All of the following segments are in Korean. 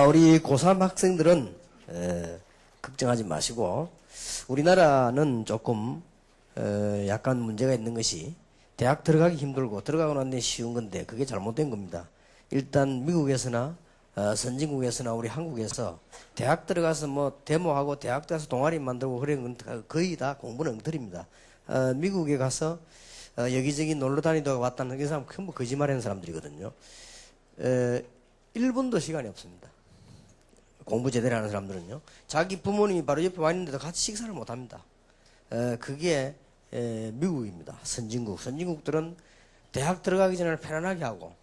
우리 고3 학생들은 걱정하지 마시고, 우리나라는 조금 약간 문제가 있는 것이 대학 들어가기 힘들고 들어가고 난 뒤에 쉬운 건데 그게 잘못된 겁니다. 일단 미국에서나 선진국에서나 우리 한국에서 대학 들어가서 뭐 데모하고 대학 들어가서 동아리 만들고 그런 건 거의 다 공부는 엉터리입니다. 미국에 가서 여기저기 놀러 다니다가 왔다는 그 사람 전부 거짓말하는 사람들이거든요. 1분도 시간이 없습니다. 공부 제대로 하는 사람들은요. 자기 부모님이 바로 옆에 와 있는데도 같이 식사를 못 합니다. 그게 미국입니다. 선진국들은 대학 들어가기 전에 편안하게 하고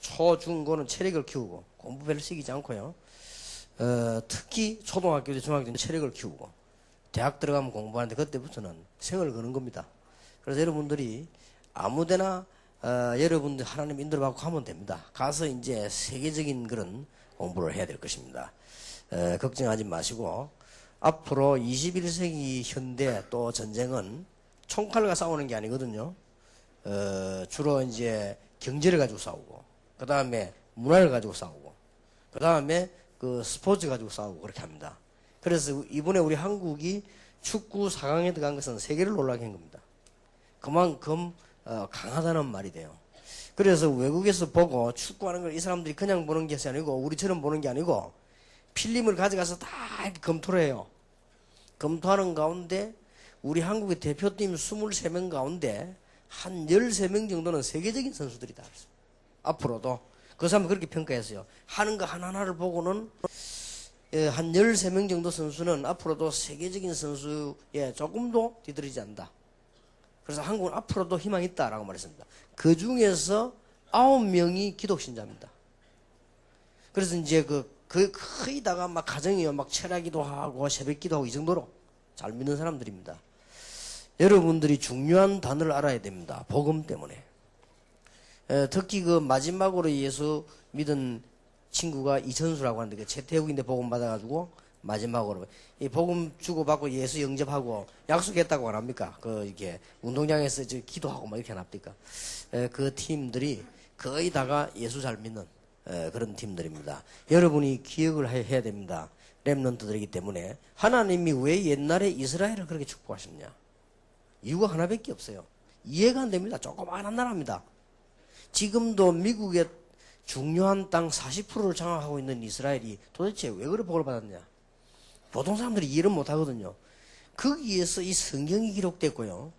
초, 중, 고는 체력을 키우고 공부 별로 시키지 않고요. 특히 초등학교 때 중학교 때는 체력을 키우고 대학 들어가면 공부하는데 그때부터는 생을 거는 겁니다. 그래서 여러분들이 아무데나 여러분들 하나님 인도를 받고 가면 됩니다. 가서 이제 세계적인 그런 공부를 해야 될 것입니다. 걱정하지 마시고 앞으로 21세기 현대 또 전쟁은 총칼과 싸우는 게 아니거든요. 주로 이제 경제를 가지고 싸우고 그 다음에 문화를 가지고 싸우고 그 다음에 그 스포츠 가지고 싸우고 그렇게 합니다. 그래서 이번에 우리 한국이 축구 4강에 들어간 것은 세계를 놀라게 한 겁니다. 그만큼 강하다는 말이 돼요. 그래서 외국에서 보고 축구하는 걸 이 사람들이 그냥 보는 게 아니고 우리처럼 보는 게 아니고 필름을 가져가서 다 이렇게 검토를 해요. 검토하는 가운데 우리 한국의 대표팀 23명 가운데 한 13명 정도는 세계적인 선수들이다. 앞으로도 그 사람은 그렇게 평가했어요. 하는 거 하나하나를 보고는 한 13명 정도 선수는 앞으로도 세계적인 선수에 조금도 뒤떨어지지 않는다. 그래서 한국은 앞으로도 희망이 있다라고 말했습니다. 그 중에서 9명이 기독신자입니다. 그래서 이제 거의 다가 막 가정이요, 막 철야기도 하고 새벽기도 하고 이 정도로 잘 믿는 사람들입니다. 여러분들이 중요한 단어를 알아야 됩니다. 복음 때문에. 특히 그 마지막으로 예수 믿은 친구가 이천수라고 하는데 최태욱인데 복음 받아가지고 마지막으로 이 복음 주고받고 예수 영접하고 약속했다고 안 합니까? 이렇게 운동장에서 기도하고 막 이렇게 안 합니까? 그 팀들이 거의 다가 예수 잘 믿는 그런 팀들입니다. 여러분이 기억을 해야 됩니다. 렘넌트들이기 때문에 하나님이 왜 옛날에 이스라엘을 그렇게 축복하셨냐? 이유가 하나밖에 없어요. 이해가 안 됩니다. 조그마한 나라입니다. 지금도 미국의 중요한 땅 40%를 장악하고 있는 이스라엘이 도대체 왜 그런 복을 받았냐? 보통 사람들이 이해를 못 하거든요. 거기에서 이 성경이 기록됐고요.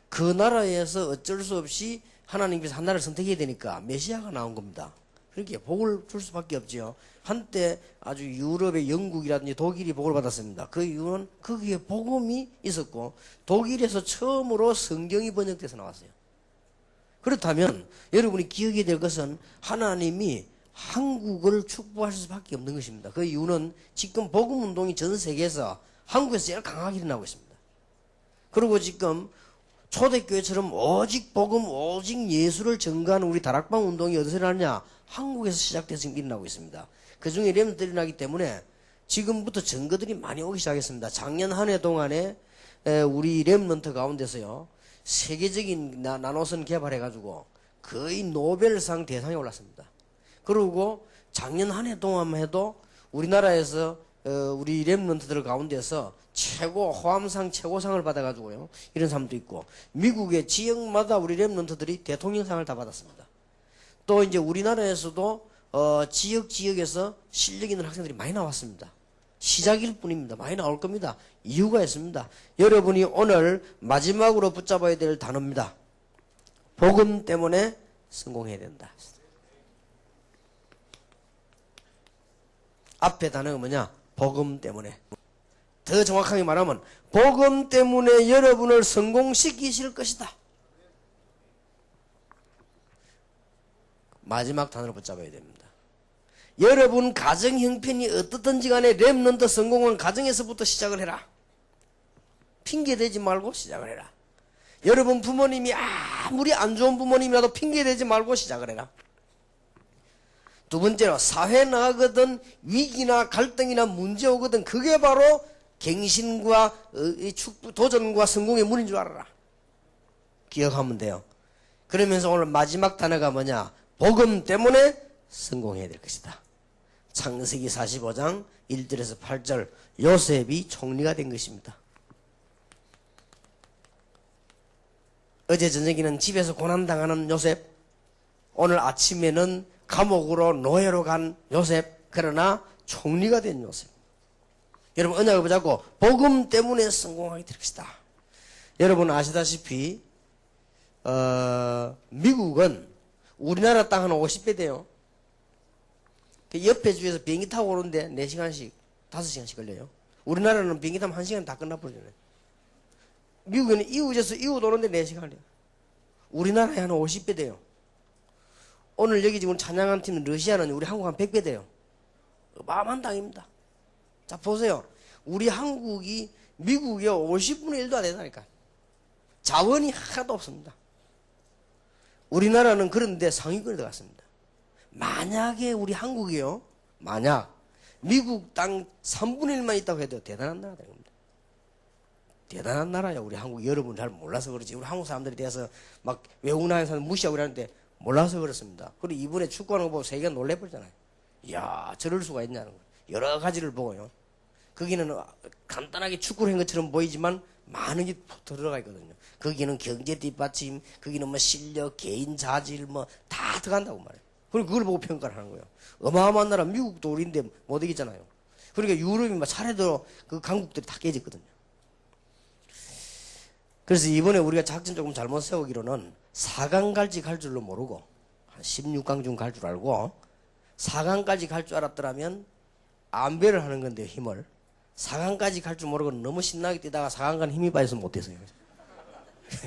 그 나라에서 어쩔 수 없이 하나님께서 한 나라를 선택해야 되니까 메시아가 나온 겁니다. 그렇게 복을 줄 수밖에 없지요. 한때 아주 유럽의 영국이라든지 독일이 복을 받았습니다. 그 이유는 거기에 복음이 있었고 독일에서 처음으로 성경이 번역돼서 나왔어요. 그렇다면 여러분이 기억해야 될 것은 하나님이 한국을 축복할 수밖에 없는 것입니다. 그 이유는 지금 복음운동이 전 세계에서 한국에서 제일 강하게 일어나고 있습니다. 그리고 지금 초대교회처럼 오직 복음, 오직 예수를 전가하는 우리 다락방 운동이 어디서 일어나냐? 한국에서 시작돼서 지금 일어나고 있습니다. 그 중에 렘들이 일어나기 때문에 지금부터 증거들이 많이 오기 시작했습니다. 작년 한 해 동안에 우리 렘넌트 가운데서요, 세계적인 나노선 개발해가지고 거의 노벨상 대상에 올랐습니다. 그리고 작년 한 해 동안만 해도 우리나라에서 우리 렘넌트들 가운데서 호암상 최고상을 받아가지고요, 이런 사람도 있고, 미국의 지역마다 우리 렘넌트들이 대통령상을 다 받았습니다. 또 이제 우리나라에서도 지역에서 실력 있는 학생들이 많이 나왔습니다. 시작일 뿐입니다. 많이 나올 겁니다. 이유가 있습니다. 여러분이 오늘 마지막으로 붙잡아야 될 단어입니다. 복음 때문에 성공해야 된다. 앞에 단어가 뭐냐? 복음 때문에. 더 정확하게 말하면 복음 때문에 여러분을 성공시키실 것이다. 마지막 단어를 붙잡아야 됩니다. 여러분 가정 형편이 어떻든지 간에 렘넌트 성공은 가정에서부터 시작을 해라. 핑계대지 말고 시작을 해라. 여러분 부모님이 아무리 안 좋은 부모님이라도 핑계대지 말고 시작을 해라. 두 번째로 사회 나가거든 위기나 갈등이나 문제 오거든 그게 바로 갱신과 도전과 성공의 문인 줄 알아라. 기억하면 돼요. 그러면서 오늘 마지막 단어가 뭐냐? 복음 때문에 성공해야 될 것이다. 창세기 45장 1절에서 8절 요셉이 총리가 된 것입니다. 어제 저녁에는 집에서 고난당하는 요셉, 오늘 아침에는 감옥으로 노예로 간 요셉, 그러나 총리가 된 요셉. 여러분 언약을 붙잡고 복음 때문에 성공하게 될 것이다. 여러분 아시다시피 미국은 우리나라 땅 한 50배 돼요. 그 옆에 주에서 비행기 타고 오는데 4시간씩 5시간씩 걸려요. 우리나라는 비행기 타면 1시간 다 끝나버리잖아요. 미국에는 이웃에서 이웃 오는데 4시간 걸려요. 우리나라에 한 50배 돼요. 오늘 여기 지금 찬양한 팀 러시아는 우리 한국 한 100배 돼요. 어마어마한 땅입니다. 자 보세요. 우리 한국이 미국의 50분의 1도 안 된다니까. 자원이 하나도 없습니다. 우리나라는 그런데 상위권에 들어갔습니다. 만약에 우리 한국이요, 만약 미국 땅 3분의 1만 있다고 해도 대단한 나라가 되는 겁니다. 대단한 나라야. 우리 한국 여러분 잘 몰라서 그렇지. 우리 한국 사람들에 대해서 막 외국 나라에 사는 무시하고 그러는데 몰라서 그렇습니다. 그리고 이번에 축구하는 거 보고 세계가 놀래버리잖아요. 이야 저럴 수가 있냐는 거예요. 여러 가지를 보고요. 거기는 간단하게 축구를 한 것처럼 보이지만 많은 게 들어가 있거든요. 거기는 경제 뒷받침, 거기는 뭐 실력, 개인 자질 뭐 다 들어간다고 말해요. 그리고 그걸 보고 평가를 하는 거예요. 어마어마한 나라 미국도 우리인데 못 이기잖아요. 그러니까 유럽이 막 차례대로 그 강국들이 다 깨졌거든요. 그래서 이번에 우리가 작전 조금 잘못 세우기로는 4강까지 갈 줄로 모르고 한 16강 중 갈 줄 알고 4강까지 갈 줄 알았더라면 안배를 하는 건데요. 힘을 4강까지 갈 줄 모르고 너무 신나게 뛰다가 4강 간 힘이 빠져서 못했어요.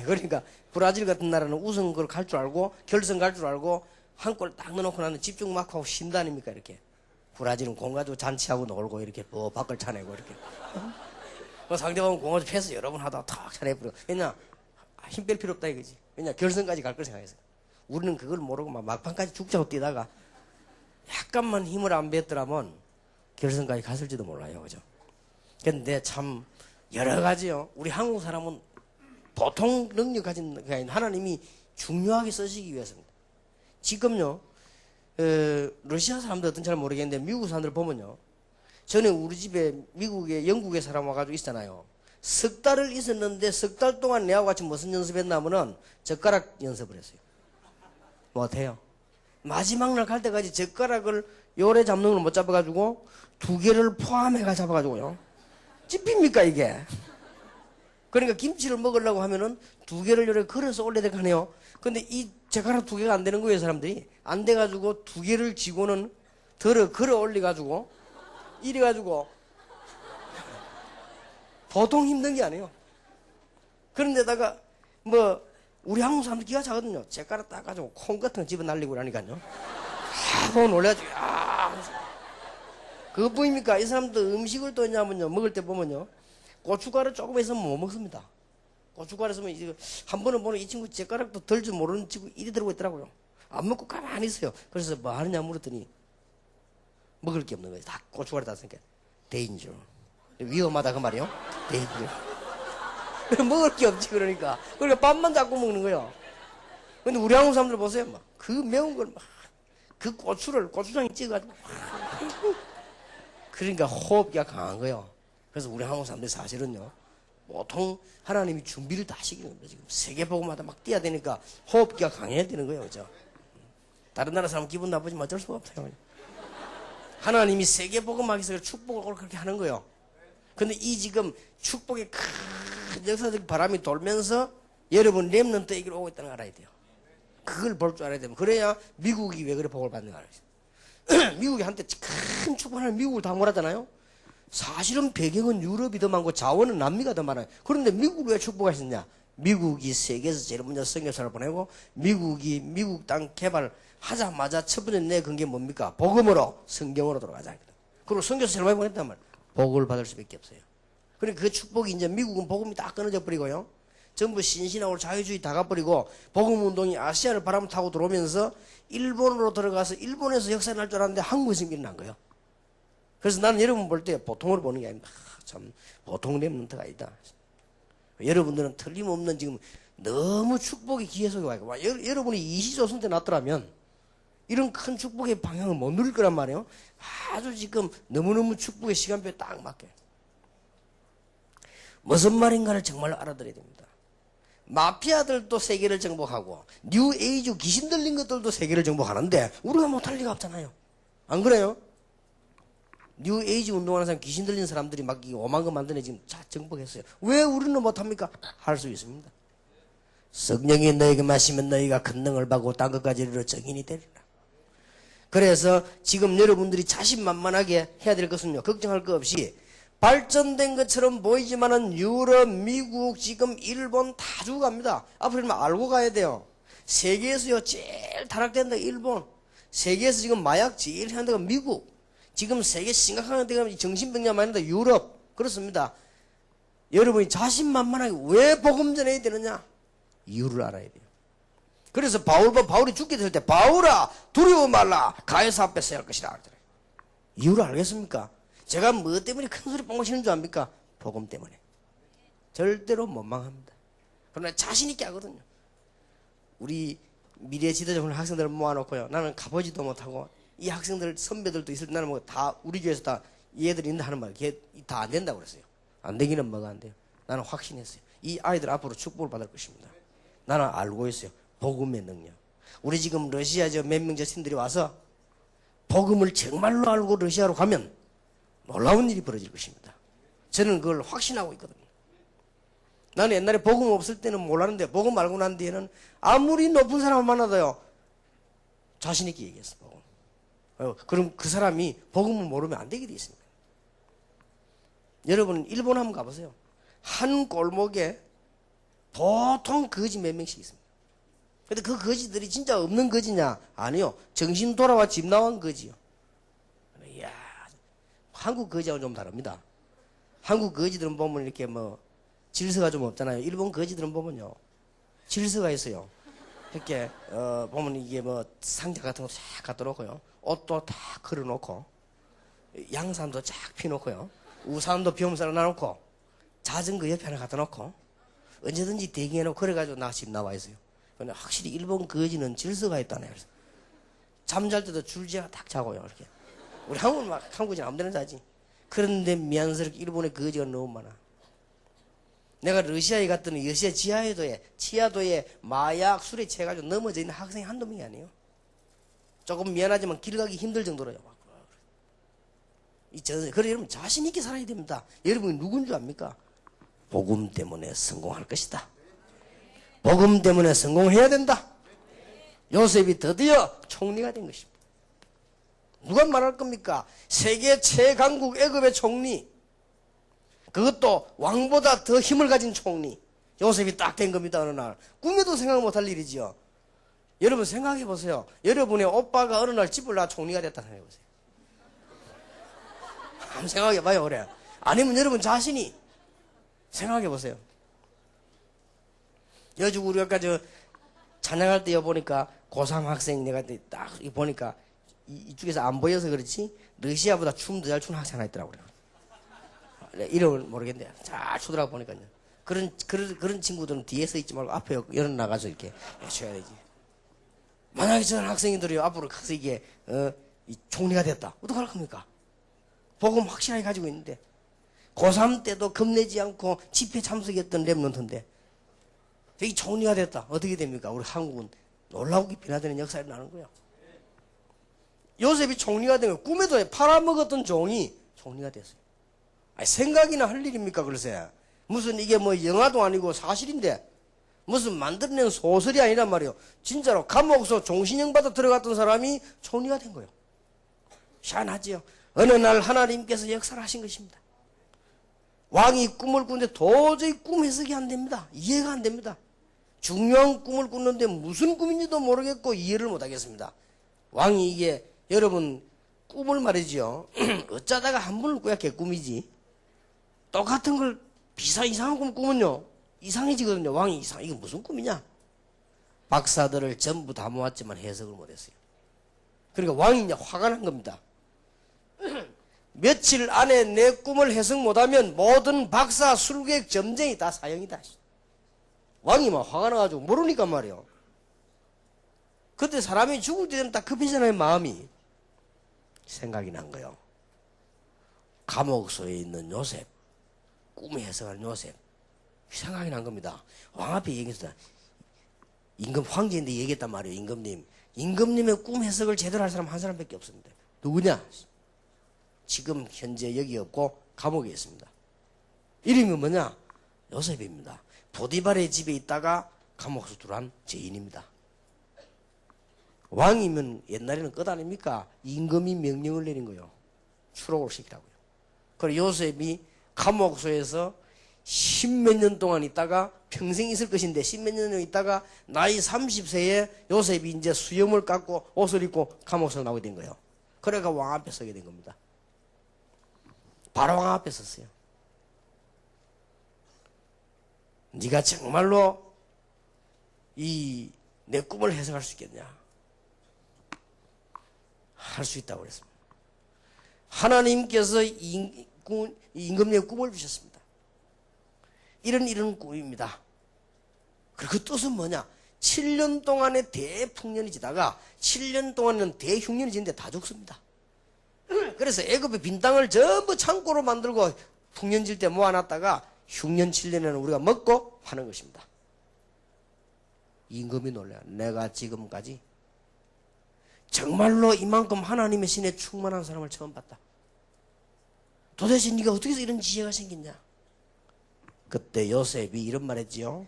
그러니까 브라질 같은 나라는 우승 걸 갈 줄 알고 결승 갈 줄 알고 한 골 딱 넣어놓고 나는 집중 막 하고 쉰다 아닙니까 이렇게. 브라질은 공 가지고 잔치하고 놀고 이렇게 밖을 차내고 이렇게. 상대방은 공 가지고 패스 여러 번 하다가 탁 차내버려. 왜냐 힘 뺄 필요 없다 이거지. 왜냐 결승까지 갈 걸 생각해서. 우리는 그걸 모르고 막 막판까지 죽자고 뛰다가 약간만 힘을 안 뺐더라면 결승까지 갔을지도 몰라요. 그죠? 근데 참 여러 가지요. 우리 한국 사람은 보통 능력 가진 게 아닌 하나님이 중요하게 쓰시기 위해서입니다. 지금요 러시아 사람들 어떤지 잘 모르겠는데 미국 사람들 보면요. 전에 우리 집에 미국에 영국에 사람 와가지고 있잖아요. 석 달을 있었는데 석 달 동안 내하고 같이 무슨 연습했나 하면은 젓가락 연습을 했어요. 못해요. 마지막 날 갈 때까지 젓가락을 요래 잡는 걸 못 잡아가지고 2개를 포함해가 잡아가지고요. 찝힙니까 이게? 그러니까 김치를 먹으려고 하면은 2개를 요래 걸어서 올려야 될 거 아니에요. 근데 이 젓가락 2개가 안 되는 거예요. 사람들이 안 돼가지고 2개를 쥐고는 걸어 올려가지고 이래가지고 보통 힘든 게 아니에요. 그런데다가 뭐 우리 한국 사람들 기가 차거든요. 젓가락 따가지고 콩 같은 거 집어 날리고 그러니까요. 하고 놀래가지고 그거 보입니까? 이 사람들 음식을 또 있냐면요. 먹을 때 보면요. 고춧가루 조금 있으면 못 먹습니다. 고춧가루 있으면 이제 한 번은 보면 이 친구 젓가락도 덜 줄 모르는 친구 이리 들고 있더라고요. 안 먹고 가만히 있어요. 그래서 뭐 하느냐 물었더니 먹을 게 없는 거예요. 다 고춧가루 땄으니까 데인저. 위험하다 그 말이요. 데인저. 먹을 게 없지 그러니까. 그러니까 밥만 자꾸 먹는 거예요. 근데 우리 한국 사람들 보세요. 막 그 매운 걸 막 그 고추를 고추장에 찍어가지고 그러니까 호흡기가 강한 거예요. 그래서 우리 한국 사람들 사실은요. 보통 하나님이 준비를 다 시키는 겁니다. 지금 세계복음마다 막 뛰어야 되니까 호흡기가 강해야 되는 거예요. 그죠? 다른 나라 사람 기분 나쁘지만 어쩔 수가 없어요. 하나님이 세계복음하기 위해서 축복을 그렇게 하는 거예요. 근데 이 지금 축복의 큰 역사적 바람이 돌면서 여러분 렘넌트 얘기로 오고 있다는 걸 알아야 돼요. 그걸 볼 줄 알아야 되면 그래야 미국이 왜 그래 복을 받는가 알아요. 미국이 한때 큰 축복을 미국을 다 몰았잖아요. 사실은 배경은 유럽이 더 많고 자원은 남미가 더 많아요. 그런데 미국을 왜 축복하셨냐? 미국이 세계에서 제일 먼저 선교사를 보내고 미국이 미국 땅 개발하자마자 첫 번째 내건 게 뭡니까? 복음으로 성경으로 돌아가자. 그리고 선교사 제일 많이 보냈단 말이에요. 복을 받을 수밖에 없어요. 그러니까 그 축복이 이제 미국은 복음이 다 끊어져 버리고요. 전부 신신하고 자유주의 다 가버리고 복음운동이 아시아를 바람 타고 들어오면서 일본으로 들어가서 일본에서 역사를 날 줄 알았는데 한국에서 일어난 거예요. 그래서 나는 여러분 볼 때 보통으로 보는 게 아닙니다. 참 보통 렘넌트가 아니다. 여러분들은 틀림없는 지금 너무 축복의 기회 속에 와 있고, 여러분이 이시조선 때 났더라면 이런 큰 축복의 방향을 못 누릴 거란 말이에요. 아주 지금 너무너무 축복의 시간표에 딱 맞게. 무슨 말인가를 정말로 알아들어야 됩니다. 마피아들도 세계를 정복하고 뉴에이즈 귀신 들린 것들도 세계를 정복하는데 우리가 못할 리가 없잖아요. 안 그래요? 뉴에이즈 운동하는 사람, 귀신 들린 사람들이 막 오만 거 만드네 지금 정복했어요. 왜 우리는 못합니까? 할 수 있습니다. 성령이 너에게 마시면 너희가 큰 능을 받고 땅 끝까지 이르러 정인이 되리라. 그래서 지금 여러분들이 자신만만하게 해야 될 것은요, 걱정할 거 없이 발전된 것처럼 보이지만은 유럽, 미국, 지금 일본 다 주고 갑니다. 앞으로 알고 가야 돼요. 세계에서요 제일 타락된 데가 일본, 세계에서 지금 마약 제일 하는 데가 미국, 지금 세계 심각한 데가 정신병자 많은 데 유럽. 그렇습니다. 여러분이 자신만만하게 왜 복음 전해야 되느냐? 이유를 알아야 돼요. 그래서 바울이 죽게 될 때 바울아 두려워 말라 가야사 앞에 서야 할 것이라 하더래요. 이유를 알겠습니까? 제가 뭐 때문에 큰 소리 뻥뻥 치는 줄 압니까? 복음 때문에. 절대로 못 망합니다. 그러나 자신 있게 하거든요. 우리 미래 지도자 학생들을 모아놓고요, 나는 가보지도 못하고 이 학생들 선배들도 있을 때 나는 뭐 다 우리 교회에서 다 얘들 있는다 하는 말, 다 안 된다고 그랬어요. 안 되기는 뭐가 안 돼요. 나는 확신했어요. 이 아이들 앞으로 축복을 받을 것입니다. 나는 알고 있어요. 복음의 능력. 우리 지금 러시아 몇 명 저 신들이 와서 복음을 정말로 알고 러시아로 가면 놀라운 일이 벌어질 것입니다. 저는 그걸 확신하고 있거든요. 나는 옛날에 복음 없을 때는 몰랐는데 복음 알고 난 뒤에는 아무리 높은 사람을 만나도요 자신 있게 얘기했어. 복음. 그럼 그 사람이 복음을 모르면 안 되게 돼 있습니다. 여러분 일본 한번 가보세요. 한 골목에 보통 거지 몇 명씩 있습니다. 근데 그 거지들이 진짜 없는 거지냐? 아니요. 정신 돌아와 집 나온 거지요. 이야, 한국 거지하고는 좀 다릅니다. 한국 거지들은 보면 이렇게 뭐 질서가 좀 없잖아요. 일본 거지들은 보면요 질서가 있어요. 이렇게 보면 이게 뭐 상자 같은 거 쫙 갖다 놓고요, 옷도 다 걸어놓고, 양산도 쫙 펴놓고요, 우산도 비움사로 놔놓고, 자전거 옆에 하나 갖다 놓고, 언제든지 대기해놓고 그래가지고 나 집 나와 있어요. 근데 확실히 일본 거지는 질서가 있다네. 그래서 잠잘 때도 줄지어 딱 자고요. 이렇게. 우리 한국은 막 한국인 아무데나 자지. 그런데 미안스럽게 일본의 거지가 너무 많아. 내가 러시아에 갔더니 러시아 지하도에 마약 술에 취해가지고 넘어져 있는 학생이 한두 명이 아니에요. 조금 미안하지만 길 가기 힘들 정도로요. 그래 여러분 자신 있게 살아야 됩니다. 여러분이 누군 줄 압니까? 복음 때문에 성공할 것이다. 복음 때문에 성공해야 된다. 요셉이 드디어 총리가 된 것입니다. 누가 말할 겁니까? 세계 최강국 애굽의 총리, 그것도 왕보다 더 힘을 가진 총리, 요셉이 딱 된 겁니다. 어느 날 꿈에도 생각 못할 일이지요. 여러분 생각해 보세요. 여러분의 오빠가 어느 날 집을 나 총리가 됐다 생각해 보세요. 한번 생각해 봐요. 그래. 아니면 여러분 자신이 생각해 보세요. 여주 우리 아까 저 찬양할 때 보니까 고3 학생 내가 딱 보니까 이쪽에서 안 보여서 그렇지 러시아보다 춤 더 잘 추는 학생 하나 있더라고요. 이름을 모르겠는데 잘 추더라고 보니까요. 그런 친구들은 뒤에 서 있지 말고 앞에 열어 나가서 이렇게 쳐야 되지. 만약에 저런 학생들이 앞으로 가서 이게 이 총리가 됐다. 어떡할 겁니까? 복음 확실하게 가지고 있는데 고3 때도 겁내지 않고 집회 참석했던 랩런트인데 이 총리가 됐다. 어떻게 됩니까? 우리 한국은 놀라우게 변화되는 역사를 나는 거예요. 요셉이 총리가 된 거예요. 꿈에도 팔아먹었던 종이 총리가 됐어요. 아니, 생각이나 할 일입니까? 글쎄 무슨 이게 뭐 영화도 아니고 사실인데 무슨 만들어낸 소설이 아니란 말이에요. 진짜로 감옥서 종신형 받아 들어갔던 사람이 총리가 된 거예요. 희한하지요. 어느 날 하나님께서 역사를 하신 것입니다. 왕이 꿈을 꾸는데 도저히 꿈 해석이 안 됩니다. 이해가 안 됩니다. 중요한 꿈을 꾸는데 무슨 꿈인지도 모르겠고 이해를 못 하겠습니다. 왕이 이게 여러분 꿈을 말이죠. 어쩌다가 한 번을 꾸야 개꿈이지. 똑같은 걸 이상한 꿈 꾸면요 이상해지거든요. 왕이 이게 무슨 꿈이냐? 박사들을 전부 다 모았지만 해석을 못했어요. 그러니까 왕이 이제 화가 난 겁니다. 며칠 안에 내 꿈을 해석 못하면 모든 박사, 술객, 점쟁이 다 사형이다. 왕이 막 화가 나가지고 모르니까 말이에요. 그때 사람이 죽을 때 되면 딱 급해지잖아요, 마음이. 생각이 난 거예요. 감옥소에 있는 요셉, 꿈을 해석하는 요셉. 생각이 난 겁니다. 왕 앞에 얘기했어요. 임금 황제인데 얘기했단 말이에요. 임금님. 임금님의 꿈 해석을 제대로 할 사람 한 사람밖에 없습니다. 누구냐? 지금 현재 여기 없고 감옥에 있습니다. 이름이 뭐냐? 요셉입니다. 보디발의 집에 있다가 감옥에서 들어간 죄인입니다. 왕이면 옛날에는 끝 아닙니까? 임금이 명령을 내린 거예요. 추록을 시키라고요. 그래서 요셉이 감옥소에서 십몇 년 동안 있다가 평생 있을 것인데 십몇 년 있다가 나이 30세에 요셉이 이제 수염을 깎고 옷을 입고 감옥에서 나오게 된 거예요. 그래가 왕 앞에 서게 된 겁니다. 바로 왕 앞에 섰어요. 네가 정말로 이 내 꿈을 해석할 수 있겠냐? 할 수 있다고 그랬습니다. 하나님께서 임금님의 꿈을 주셨습니다. 이런 꿈입니다. 그리고 그 뜻은 뭐냐? 7년 동안의 대풍년이 지다가 7년 동안은 대흉년이 지는데 다 죽습니다. 그래서 애굽의 빈 땅을 전부 창고로 만들고 풍년 질 때 모아놨다가 흉년 7년에는 우리가 먹고 파는 것입니다. 임금이 놀래요. 내가 지금까지 정말로 이만큼 하나님의 신에 충만한 사람을 처음 봤다. 도대체 네가 어떻게 해서 이런 지혜가 생겼냐? 그때 요셉이 이런 말 했지요.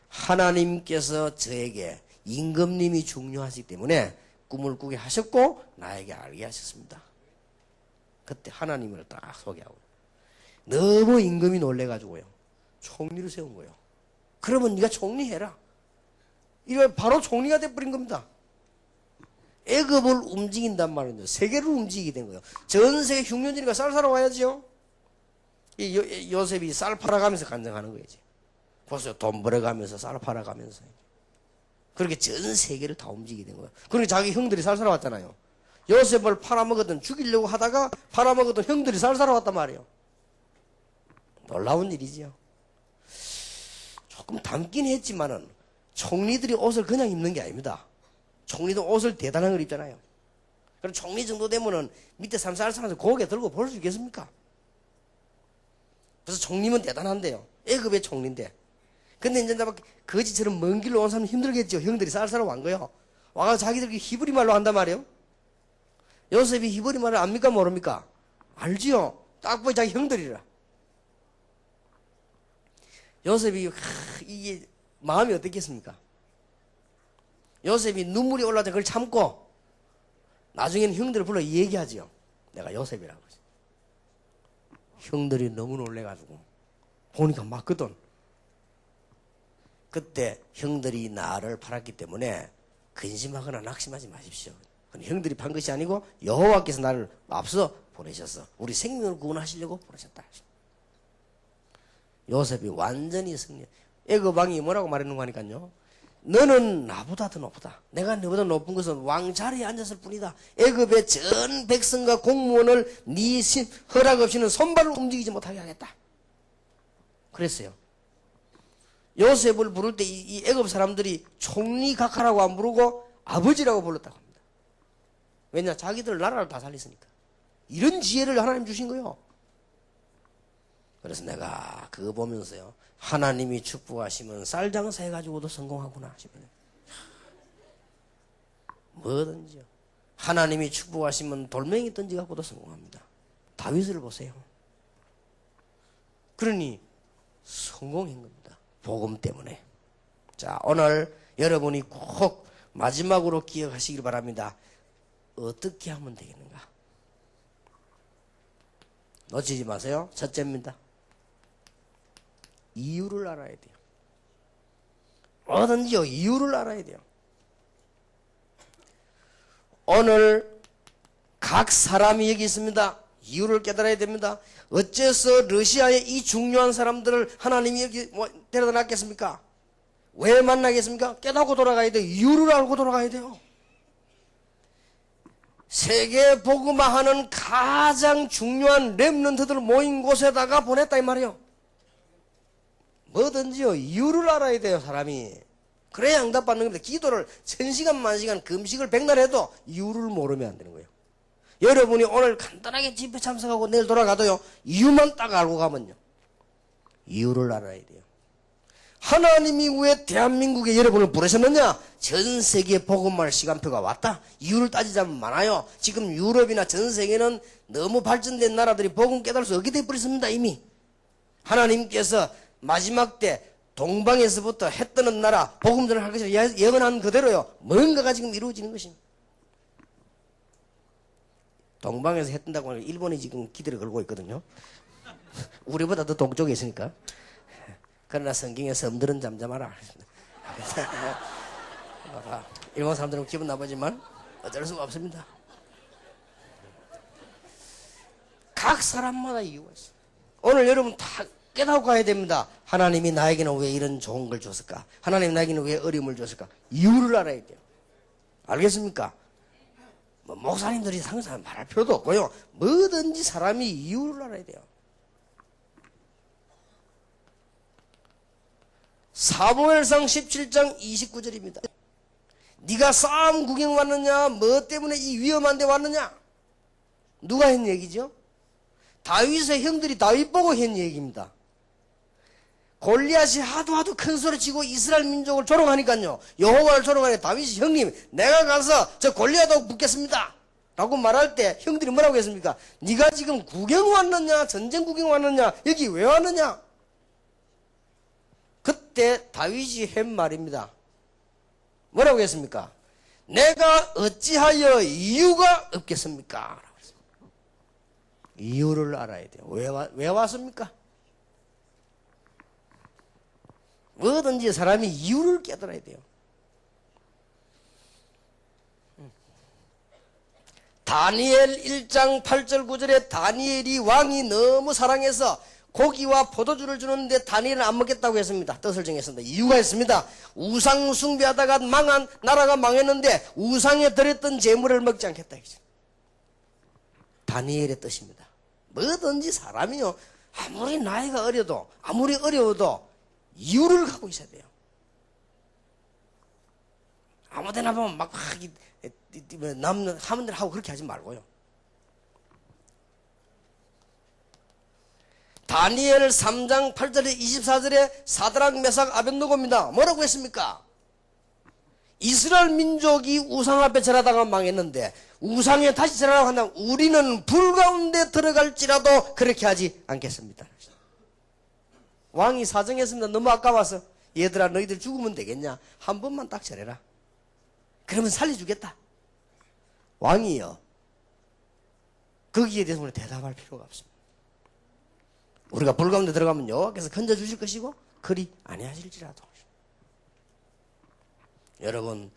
하나님께서 저에게 임금님이 중요하시기 때문에 꿈을 꾸게 하셨고 나에게 알게 하셨습니다. 그때 하나님을 딱 소개하고 너무 임금이 놀래가지고요. 총리를 세운 거예요. 그러면 네가 총리해라. 이래 바로 총리가 돼버린 겁니다. 애굽을 움직인단 말이죠. 세계를 움직이게 된 거예요. 전 세계 흉년지니까 쌀 사러 와야지요. 이 요셉이 쌀 팔아가면서 간증하는 거지. 보세요. 돈 벌어가면서 쌀 팔아가면서. 그렇게 전 세계를 다 움직이게 된 거예요. 그러니까 자기 형들이 쌀 사러 왔잖아요. 요셉을 팔아먹었던 죽이려고 하다가 팔아먹었던 형들이 쌀 사러 왔단 말이에요. 놀라운 일이지요. 조금 닮긴 했지만은 총리들이 옷을 그냥 입는 게 아닙니다. 총리도 옷을 대단한 걸 입잖아요. 그럼 총리 정도 되면은 밑에 사람 쌀 사람들 고개 들고 볼 수 있겠습니까? 그래서 총리면 대단한데요. 애굽의 총리인데. 근데 이제 거지처럼 먼 길로 온 사람은 힘들겠죠. 형들이 쌀 사러 온 거예요. 와가 자기들 히브리 말로 한단 말이에요. 요셉이 히브리 말을 압니까 모릅니까? 알지요. 딱 보니 자기 형들이라. 요셉이 이게 마음이 어떻겠습니까? 요셉이 눈물이 올라올 때 그걸 참고 나중에는 형들을 불러 얘기하지요. 내가 요셉이라고. 형들이 너무 놀래가지고 보니까 맞거든. 그때 형들이 나를 팔았기 때문에 근심하거나 낙심하지 마십시오. 형들이 판 것이 아니고 여호와께서 나를 앞서 보내셨어. 우리 생명을 구원하시려고 보내셨다. 요셉이 완전히 승리. 애굽 왕이 뭐라고 말하는 거 하니까요. 너는 나보다 더 높다. 내가 너보다 높은 것은 왕자리에 앉았을 뿐이다. 애굽의 전 백성과 공무원을 네 허락 없이는 손발을 움직이지 못하게 하겠다. 그랬어요. 요셉을 부를 때 이 애굽 사람들이 총리 각하라고 안 부르고 아버지라고 불렀다고 합니다. 왜냐? 자기들 나라를 다 살렸으니까. 이런 지혜를 하나님 주신 거예요. 그래서 내가 그거 보면서요. 하나님이 축복하시면 쌀 장사 해가지고도 성공하구나 싶어요. 뭐든지요. 하나님이 축복하시면 돌멩이 던져갖고도 성공합니다. 다윗을 보세요. 그러니 성공한 겁니다. 복음 때문에. 자, 오늘 여러분이 꼭 마지막으로 기억하시길 바랍니다. 어떻게 하면 되겠는가? 놓치지 마세요. 첫째입니다. 이유를 알아야 돼요. 뭐든지요, 이유를 알아야 돼요. 오늘 각 사람이 여기 있습니다. 이유를 깨달아야 됩니다. 어째서 러시아의 이 중요한 사람들을 하나님이 여기 데려다 놨겠습니까? 왜 만나겠습니까? 깨닫고 돌아가야 돼요. 이유를 알고 돌아가야 돼요. 세계 복음화하는 가장 중요한 렘넌트들 모인 곳에다가 보냈다 이 말이에요. 뭐든지요, 이유를 알아야 돼요, 사람이. 그래야 응답받는 겁니다. 기도를 1000시간, 10,000시간, 금식을 100날 해도 이유를 모르면 안 되는 거예요. 여러분이 오늘 간단하게 집회 참석하고 내일 돌아가도요, 이유만 딱 알고 가면요, 이유를 알아야 돼요. 하나님이 왜 대한민국에 여러분을 부르셨느냐? 전 세계 복음할 시간표가 왔다. 이유를 따지자면 많아요. 지금 유럽이나 전 세계는 너무 발전된 나라들이 복음 깨달아서 어게 돼버렸습니다. 이미 하나님께서 마지막 때 동방에서부터 해 뜨는 나라 복음전을 할 것이라 예언한 그대로요, 뭔가가 지금 이루어지는 것입니다. 동방에서 해 뜬다고 하면 일본이 지금 기대를 걸고 있거든요. 우리보다 더 동쪽에 있으니까. 그러나 성경에 섬들은 잠잠하라. 일본 사람들은 기분 나쁘지만 어쩔 수가 없습니다. 각 사람마다 이유가 있어요. 오늘 여러분 다 깨닫고 가야 됩니다. 하나님이 나에게는 왜 이런 좋은 걸 줬을까? 하나님이 나에게는 왜 어려움을 줬을까? 이유를 알아야 돼요. 알겠습니까? 목사님들이 항상 말할 필요도 없고요. 뭐든지 사람이 이유를 알아야 돼요. 사무엘상 17장 29절입니다. 네가 싸움 구경 왔느냐? 뭐 때문에 이 위험한 데 왔느냐? 누가 했는 얘기죠? 다윗의 형들이 다윗 보고 했는 얘기입니다. 골리앗이 하도 큰 소리 치고 이스라엘 민족을 조롱하니까요, 여호와를 조롱하니까 다윗이 형님, 내가 가서 저 골리앗하고 붙겠습니다 라고 말할 때 형들이 뭐라고 했습니까? 네가 지금 구경 왔느냐? 전쟁 구경 왔느냐? 여기 왜 왔느냐? 그때 다윗이 한 말입니다. 뭐라고 했습니까? 내가 어찌하여 이유가 없겠습니까? 이유를 알아야 돼요. 왜 왔습니까? 뭐든지 사람이 이유를 깨달아야 돼요. 다니엘 1장 8절 9절에 다니엘이 왕이 너무 사랑해서 고기와 포도주를 주는데 다니엘은 안 먹겠다고 했습니다. 뜻을 정했습니다. 이유가 있습니다. 우상 숭배하다가 망한 나라가 망했는데 우상에 드렸던 재물을 먹지 않겠다. 다니엘의 뜻입니다. 뭐든지 사람이요, 아무리 나이가 어려도 아무리 어려워도 이유를 갖고 있어야 돼요. 아무데나 보면 막 남는 하는 대로 하고 그렇게 하지 말고요. 다니엘 3장 8절에 24절에 사드락 메삭 아벳느고입니다. 뭐라고 했습니까? 이스라엘 민족이 우상 앞에 절하다가 망했는데 우상에 다시 절하라고 한다면 우리는 불 가운데 들어갈지라도 그렇게 하지 않겠습니다. 왕이 사정했습니다. 너무 아까워서. 얘들아, 너희들 죽으면 되겠냐? 한 번만 딱 절해라. 그러면 살려주겠다. 왕이요, 거기에 대해서 우리 대답할 필요가 없습니다. 우리가 불 가운데 들어가면 여호와께서 건져주실 것이고 그리 아니하실지라도. 여러분,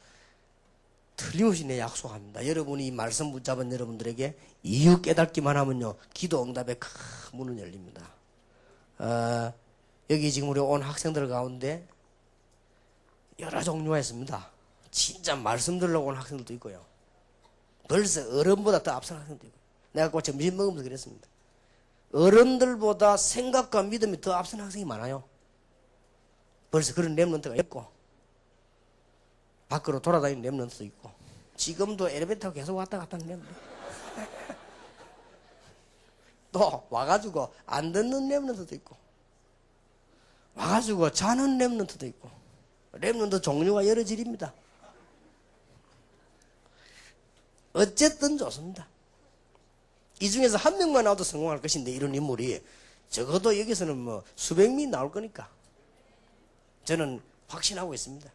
틀림없이 내 약속합니다. 여러분이 이 말씀 붙잡은 여러분들에게 이유 깨닫기만 하면요, 기도 응답의 큰 문은 열립니다. 여기 지금 우리 온 학생들 가운데 여러 종류가 있습니다. 진짜 말씀 들으려고 온 학생들도 있고요, 벌써 어른보다 더 앞선 학생도 있고요. 내가 꼭 점심 먹으면서 그랬습니다. 어른들보다 생각과 믿음이 더 앞선 학생이 많아요. 벌써 그런 렘넌트가 있고, 밖으로 돌아다니는 렘넌트도 있고, 지금도 엘리베이터 계속 왔다 갔다 하는 렘넌트. 또 와가지고 안 듣는 렘넌트도 있고, 와가지고 자는 렘넌트도 있고, 렘넌트 종류가 여러 질입니다. 어쨌든 좋습니다. 이 중에서 한 명만 나와도 성공할 것인데, 이런 인물이 적어도 여기서는 뭐 수백 명이 나올 거니까 저는 확신하고 있습니다.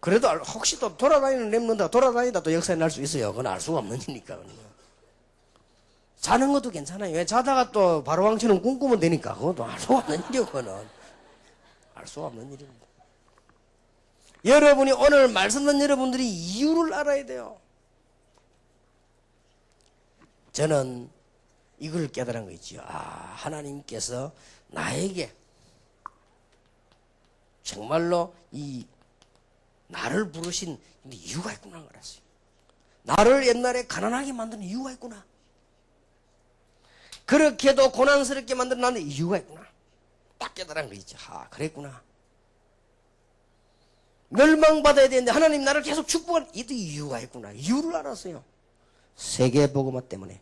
그래도 혹시 또 돌아다니는 렘넌트가 돌아다니다 또 역사에 날 수 있어요. 그건 알 수가 없는 일이니까. 자는 것도 괜찮아요. 왜 자다가 또 바로왕처럼 꿈꾸면 되니까. 그것도 알 수가 없는 일이요. 그거는 알 수가 없는 일입니다. 여러분이 오늘 말씀 듣는 여러분들이 이유를 알아야 돼요. 저는 이걸 깨달은 거 있지요. 아, 하나님께서 나에게 정말로 이 나를 부르신 이유가 있구나 하는 걸 알았어요. 나를 옛날에 가난하게 만드는 이유가 있구나. 그렇게도 고난스럽게 만드는 나는 이유가 있구나. 딱 깨달은 거 있죠. 아, 그랬구나. 멸망받아야 되는데 하나님 나를 계속 축복하는 이도 이유가 있구나. 이유를 알았어요. 세계복음화 때문에.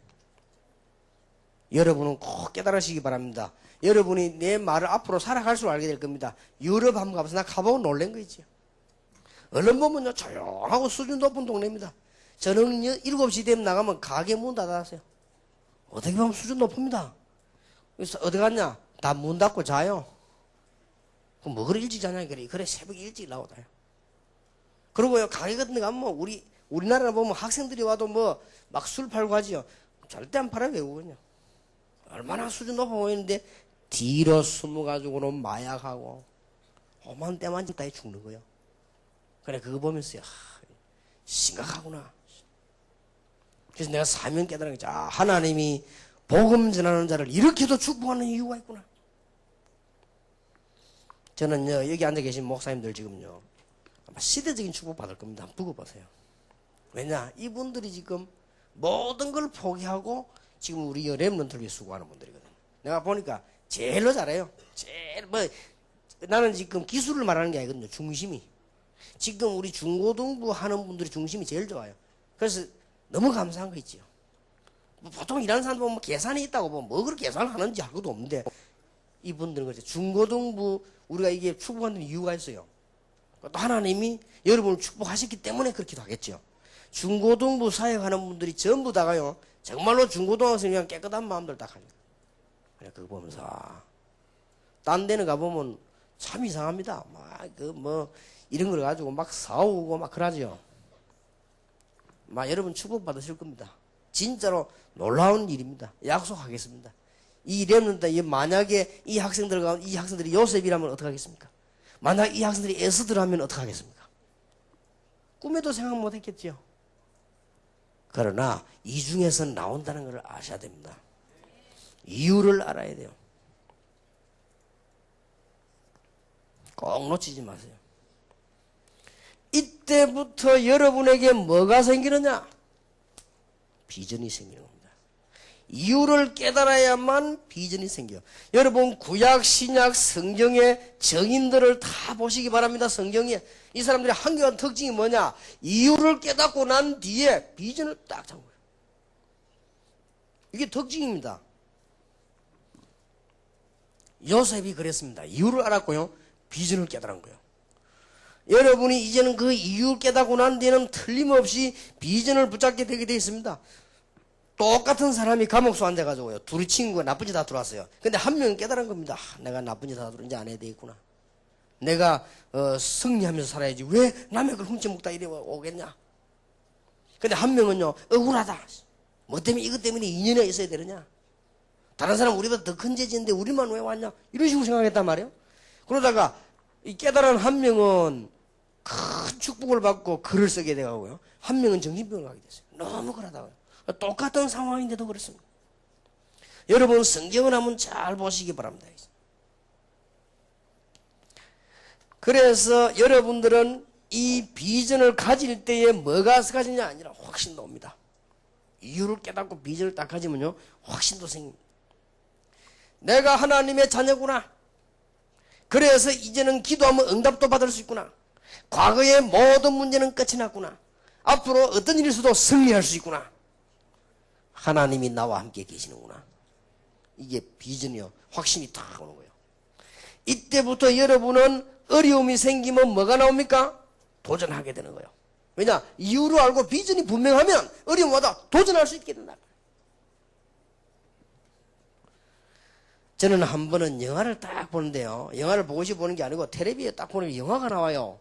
여러분은 꼭 깨달으시기 바랍니다. 여러분이 내 말을 앞으로 살아갈수록 알게 될 겁니다. 유럽 한번 가봐서 나 가보고 놀란 거 있죠. 얼른 보면요, 조용하고 수준 높은 동네입니다. 저녁 7시 되면 나가면 가게 문 닫았어요. 어떻게 보면 수준 높습니다. 그래서 어디 갔냐? 다 문 닫고 자요. 그럼 뭐 그래 일찍 자냐? 그래 새벽에 일찍 나오다요. 그리고요, 가게 같은 데 가면 뭐 우리나라 보면 학생들이 와도 뭐 막 술 팔고 하지요. 절대 안 팔아요, 외국은요. 얼마나 수준 높아 보이는데 뒤로 숨어가지고는 마약하고 험한 때만 다 죽는 거예요. 그래 그거 보면서 심각하구나. 그래서 내가 사명 깨달은 거죠. 아, 하나님이 복음 전하는 자를 이렇게도 축복하는 이유가 있구나. 저는요, 여기 앉아 계신 목사님들 지금요, 아마 시대적인 축복 받을 겁니다. 한번 보고 보세요. 왜냐, 이분들이 지금 모든 걸 포기하고 지금 우리 렘넌트를 위해 수고하는 분들이거든요. 내가 보니까 제일로 잘해요. 나는 지금 기술을 말하는 게 아니거든요. 중심이. 지금 우리 중고등부 하는 분들이 중심이 제일 좋아요. 그래서 너무 감사한 거 있지요. 보통 일하는 사람들 보면 계산이 있다고 보면 뭐 그렇게 계산을 하는지 알 것도 없는데 이분들은 그렇죠. 중고등부 우리가 이게 축복하는 이유가 있어요. 또 하나님이 여러분을 축복하셨기 때문에 그렇게도 하겠죠. 중고등부 사역하는 분들이 전부 다가요. 정말로 중고등학생이랑 깨끗한 마음들 딱 하죠. 그래 그거 보면서 딴 데는 가보면 참 이상합니다. 막 이런 걸 가지고 막 싸우고 막 그러죠. 여러분 축복 받으실 겁니다. 진짜로 놀라운 일입니다. 약속하겠습니다. 이 렘넌트 만약에 이 학생들이 요셉이라면 어떡하겠습니까? 만약 이 학생들이 에스더라면 어떡하겠습니까? 꿈에도 생각 못했겠죠. 그러나 이 중에서 나온다는 걸 아셔야 됩니다. 이유를 알아야 돼요. 꼭 놓치지 마세요. 이때부터 여러분에게 뭐가 생기느냐? 비전이 생기는 겁니다. 이유를 깨달아야만 비전이 생겨요. 여러분 구약 신약 성경의 정인들을 다 보시기 바랍니다. 성경에 이 사람들의 한결한 특징이 뭐냐? 이유를 깨닫고 난 뒤에 비전을 딱 잡은 거예요. 이게 특징입니다. 요셉이 그랬습니다. 이유를 알았고요, 비전을 깨달은 거예요. 여러분이 이제는 그 이유를 깨닫고 난 뒤에는 틀림없이 비전을 붙잡게 되게 되어 있습니다. 똑같은 사람이 감옥소 앉아가지고요, 둘이 친구가 나쁜 짓 다 들어왔어요. 근데 한 명은 깨달은 겁니다. 내가 나쁜 짓 다 들어 이제 안 해야 되겠구나. 내가 승리하면서 살아야지 왜 남의 걸 훔쳐먹다 이래 오겠냐. 근데 한 명은요, 억울하다. 뭐 때문에 이것 때문에 2년이나 있어야 되느냐. 다른 사람 우리보다 더 큰 죄지인데 우리만 왜 왔냐. 이런 식으로 생각했단 말이에요. 그러다가 이 깨달은 한 명은 큰 축복을 받고 글을 쓰게 되고요, 한 명은 정신병을 가게 됐어요. 너무 그러다고요. 똑같은 상황인데도 그렇습니다. 여러분 성경을 한번 잘 보시기 바랍니다. 그래서 여러분들은 이 비전을 가질 때에 뭐가 가지냐 아니라 확신도 옵니다. 이유를 깨닫고 비전을 딱 가지면요, 확신도 생깁니다. 내가 하나님의 자녀구나. 그래서 이제는 기도하면 응답도 받을 수 있구나. 과거의 모든 문제는 끝이 났구나. 앞으로 어떤 일이 있어도 승리할 수 있구나. 하나님이 나와 함께 계시는구나. 이게 비전이요, 확신이 딱 오는 거예요. 이때부터 여러분은 어려움이 생기면 뭐가 나옵니까? 도전하게 되는 거예요. 왜냐? 이유를 알고 비전이 분명하면 어려움마다 도전할 수 있게 된다. 저는 한 번은 영화를 딱 보는데요, 영화를 보고 싶어 보는 게 아니고 텔레비에 딱 보니까 영화가 나와요.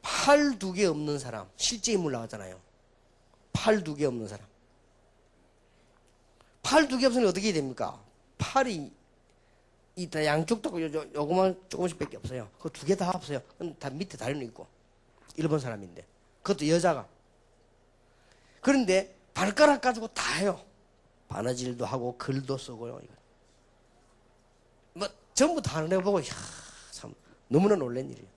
팔 두 개 없는 사람, 실제 인물 나왔잖아요. 팔 두 개 없는 사람. 팔 두 개 없으면 어떻게 됩니까? 팔이 다 양쪽 다 요거만 조금씩밖에 없어요. 그 두 개 다 없어요. 다 밑에 다리는 있고. 일본 사람인데 그것도 여자가. 그런데 발가락 가지고 다 해요. 바느질도 하고 글도 쓰고요. 뭐 전부 다 하는 애 보고 참 너무나 놀란 일이에요.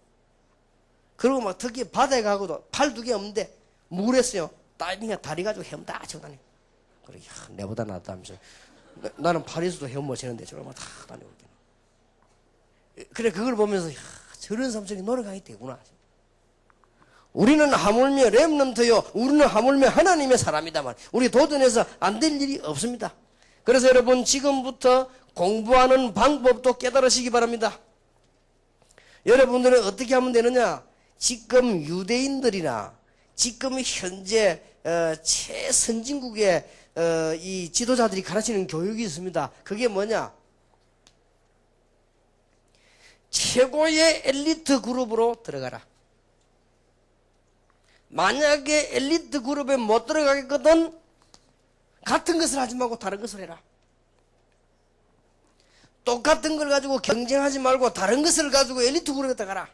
그리고 막 특히 바다에 가고도 팔 2개 없는데 물에서요 다이빙 다리 가지고 헤엄 다 치고 다니고. 그래 내보다 낫다 하면서 나는 파리에서도 헤엄 못 치는데 저런 거 다 다니고. 그래 그걸 보면서 저런 사람들이 노력하기 되구나. 우리는 하물며 렘넌트요. 우리는 하물며 하나님의 사람이다만 우리 도전해서 안 될 일이 없습니다. 그래서 여러분 지금부터 공부하는 방법도 깨달으시기 바랍니다. 여러분들은 어떻게 하면 되느냐? 지금 유대인들이나 지금 현재 최선진국의 이 지도자들이 가르치는 교육이 있습니다. 그게 뭐냐? 최고의 엘리트 그룹으로 들어가라. 만약에 엘리트 그룹에 못 들어가겠거든 같은 것을 하지 말고 다른 것을 해라. 똑같은 걸 가지고 경쟁하지 말고 다른 것을 가지고 엘리트 그룹에 들어가라.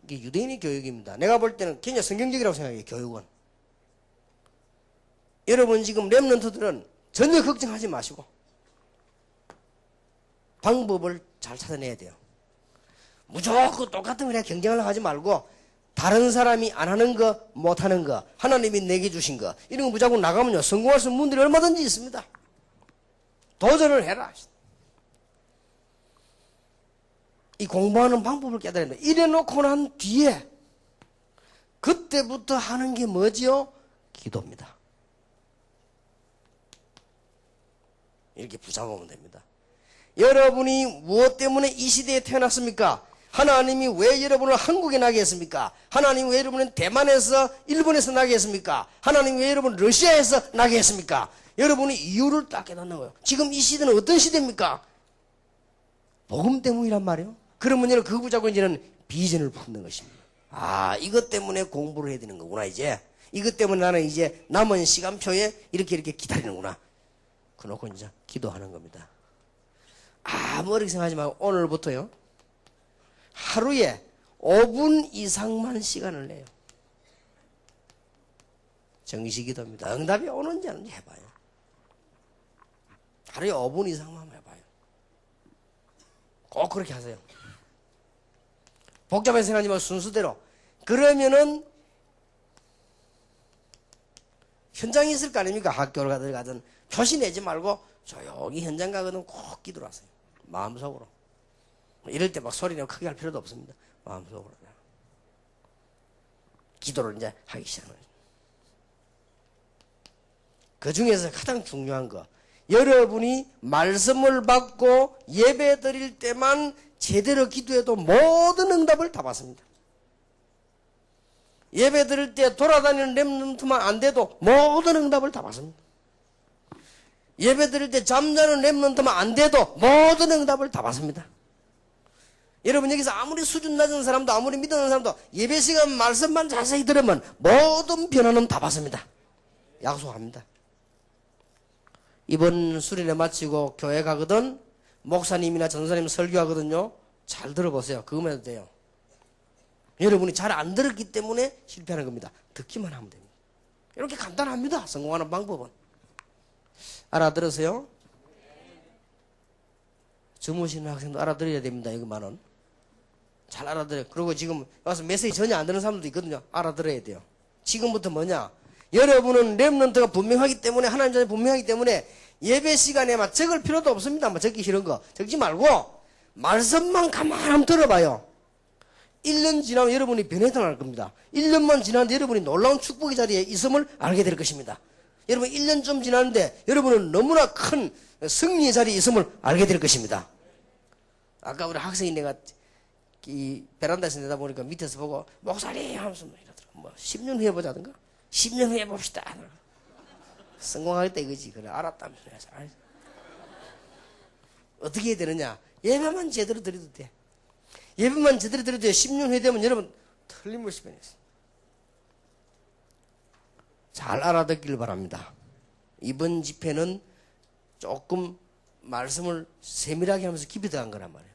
이게 유대인의 교육입니다. 내가 볼 때는 굉장히 성경적이라고 생각해요. 교육은. 여러분 지금 렘넌트들은 전혀 걱정하지 마시고 방법을 잘 찾아내야 돼요. 무조건 똑같은 거에 경쟁을 하지 말고 다른 사람이 안 하는 거, 못 하는 거, 하나님이 내게 주신 거 이런 거 무조건 나가면요 성공할 수 있는 분들이 얼마든지 있습니다. 도전을 해라. 이 공부하는 방법을 깨달아야 됩니다. 이래놓고 난 뒤에 그때부터 하는 게 뭐지요? 기도입니다. 이렇게 붙잡으면 됩니다. 여러분이 무엇 때문에 이 시대에 태어났습니까? 하나님이 왜 여러분을 한국에 나게 했습니까? 하나님이 왜 여러분을 대만에서 일본에서 나게 했습니까? 하나님이 왜 여러분을 러시아에서 나게 했습니까? 여러분이 이유를 딱 깨닫는 거예요. 지금 이 시대는 어떤 시대입니까? 복음 때문이란 말이에요. 그러면 여러분 그거 붙잡고 이제는 비전을 품는 것입니다. 아, 이것 때문에 공부를 해야 되는 거구나 이제. 이것 때문에 나는 이제 남은 시간표에 이렇게 기다리는구나. 그놓고 이제 기도하는 겁니다. 아무 어렵게 생각하지 말고 오늘부터요. 하루에 5분 이상만 시간을 내요. 정시기도입니다. 응답이 오는지 안 오는지 해봐요. 하루에 5분 이상만 해봐요. 꼭 그렇게 하세요. 복잡하게 생각하지 말고 순수대로. 그러면은 현장에 있을 거 아닙니까? 학교를 가든 표시 내지 말고 조용히 현장 가거든 꼭 기도를 하세요. 마음속으로. 이럴 때 막 소리내고 크게 할 필요도 없습니다. 마음속으로. 기도를 이제 하기 시작하는 거죠. 그 중에서 가장 중요한 거. 여러분이 말씀을 받고 예배 드릴 때만 제대로 기도해도 모든 응답을 다 받습니다. 예배 드릴 때 돌아다니는 렘넌트만 안 돼도 모든 응답을 다 받습니다. 예배 드릴 때 잠자는 렘넌트만 안 돼도 모든 응답을 다 받습니다. 여러분 여기서 아무리 수준 낮은 사람도 아무리 믿는 사람도 예배 시간 말씀만 자세히 들으면 모든 변화는 다 받습니다. 약속합니다. 이번 수련회 마치고 교회 가거든 목사님이나 전사님 설교하거든요. 잘 들어보세요. 그거만 해도 돼요. 여러분이 잘 안 들었기 때문에 실패하는 겁니다. 듣기만 하면 됩니다. 이렇게 간단합니다. 성공하는 방법은. 알아들으세요? 주무시는 학생도 알아들어야 됩니다. 이것만은. 잘 알아들어요. 그리고 지금 와서 메시지 전혀 안 듣는 사람들도 있거든요. 알아들어야 돼요. 지금부터 뭐냐? 여러분은 렘넌트가 분명하기 때문에 하나님 전에 분명하기 때문에 예배 시간에 막 적을 필요도 없습니다. 막 적기 싫은 거 적지 말고 말씀만 가만히 한번 들어봐요. 1년 지나면 여러분이 변해서 날 겁니다. 1년만 지났는데 여러분이 놀라운 축복의 자리에 있음을 알게 될 것입니다. 여러분 1년 좀 지났는데 여러분은 너무나 큰 승리의 자리에 있음을 알게 될 것입니다. 아까 우리 학생이 내가 이 베란다에서 내다 보니까 밑에서 보고 목사님 하면서 이러더라고. 뭐 10년 후에 보자던가 10년 후에 봅시다. 성공하겠다 이거지. 그래 알았다면서. 어떻게 해야 되느냐? 예배만 제대로 드려도 돼. 예배만 제대로 드려도 돼. 10년 후에 되면 여러분 틀림없이 변했어. 잘 알아듣길 바랍니다. 이번 집회는 조금 말씀을 세밀하게 하면서 깊이 들어간 거란 말이에요.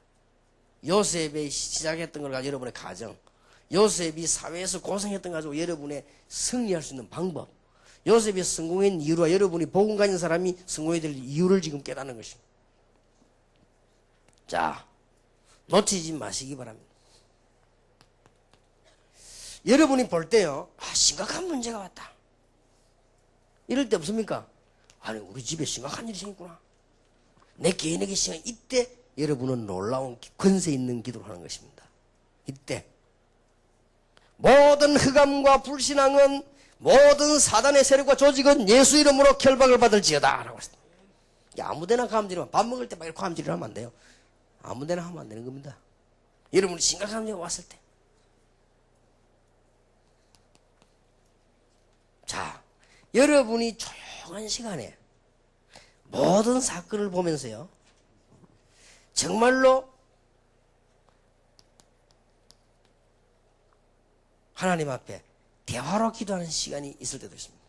요셉이 시작했던 걸 가지고 여러분의 가정, 요셉이 사회에서 고생했던 거 가지고 여러분의 승리할 수 있는 방법, 요셉이 성공한 이유와 여러분이 복음 가진 사람이 성공해야 될 이유를 지금 깨닫는 것입니다. 자, 놓치지 마시기 바랍니다. 여러분이 볼 때요, 심각한 문제가 왔다, 이럴 때 없습니까? 아니, 우리 집에 심각한 일이 생겼구나, 내 개인에게 시간, 이때 여러분은 놀라운 권세 있는 기도를 하는 것입니다. 이때 모든 흑암과 불신앙은, 모든 사단의 세력과 조직은 예수 이름으로 결박을 받을지어다 라고 했습니다. 아무데나 감질이면, 밥 먹을 때 막 이렇게 감질을 하면 안 돼요. 아무데나 하면 안 되는 겁니다. 여러분이 심각한 문제가 왔을 때, 자, 여러분이 조용한 시간에 모든 사건을 보면서요, 정말로 하나님 앞에 대화로 기도하는 시간이 있을 때도 있습니다.